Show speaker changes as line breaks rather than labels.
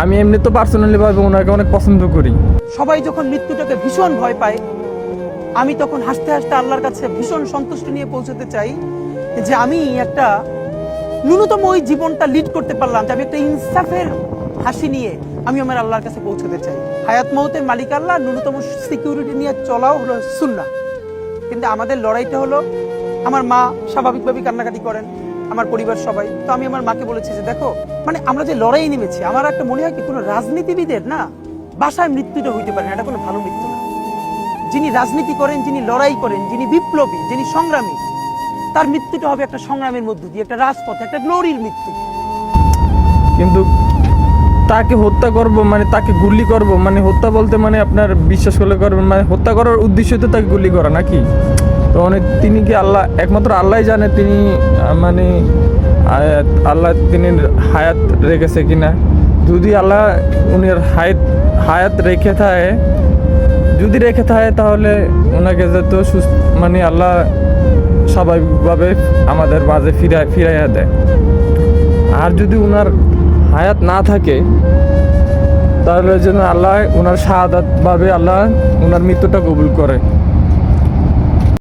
আমি এমনি তো পার্সোনালি ভাবে ওনাকে অনেক পছন্দ করি।
সবাই যখন মৃত্যুটাকে ভীষণ ভয় পায়, আমি তখন হাসতে হাসতে আল্লাহর কাছে ভীষণ সন্তুষ্টি নিয়ে পৌঁছতে চাই যে আমি একটা ন্যূনতম ওই জীবনটা লিড করতে পারলাম, যে আমি একটা ইনসাফের হাসি নিয়ে আমি আমার আল্লাহর কাছে পৌঁছতে চাই। হায়াত মৌতের মালিক আল্লাহ, ন্যূনতম সিকিউরিটি নিয়ে চলাও হলো সুন্নাহ। কিন্তু আমাদের লড়াইটা হলো, আমার মা স্বাভাবিকভাবেই কান্নাকাটি করেন, আমার পরিবার সবাই। তো আমি আমার মাকে বলেছি যে দেখো, মানে আমরা যে লড়াই নেমেছি, আমার একটা মনে হয় কি কোনো রাজনীতিবিদের না বাসায় মৃত্যুটা হইতে পারে না, এটা কোনো ভালো মৃত্যু না। যিনি রাজনীতি করেন, যিনি লড়াই করেন, যিনি বিপ্লবী, যিনি সংগ্রামী, তার মৃত্যুটা হবে একটা সংগ্রামের মধ্য দিয়ে, একটা রাজপথে, একটা গ্লোরির মৃত্যু।
কিন্তু তাকে হত্যা করব মানে তাকে গুলি করব মানে হত্যা বলতে মানে আপনার বিশ্বাস করলে করবেন, মানে হত্যা করার উদ্দেশ্য তো তাকে গুলি করা নাকি? তো মানে তিনি কি আল্লাহ, একমাত্র আল্লাহই জানে তিনি মানে আল্লাহ তিনি হায়াত রেখেছে কিনা। যদি আল্লাহ উনি হায়াত রেখে থাকে, যদি রেখে থাকে তাহলে ওনাকে যত সুস্থ মানে আল্লাহ স্বাভাবিকভাবে আমাদের মাঝে ফিরাইয়া দেয়। আর যদি ওনার হায়াত না থাকে তাহলে যেন আল্লাহ ওনার শাহাদাত ভাবে আল্লাহ ওনার মৃত্যুটা কবুল করে।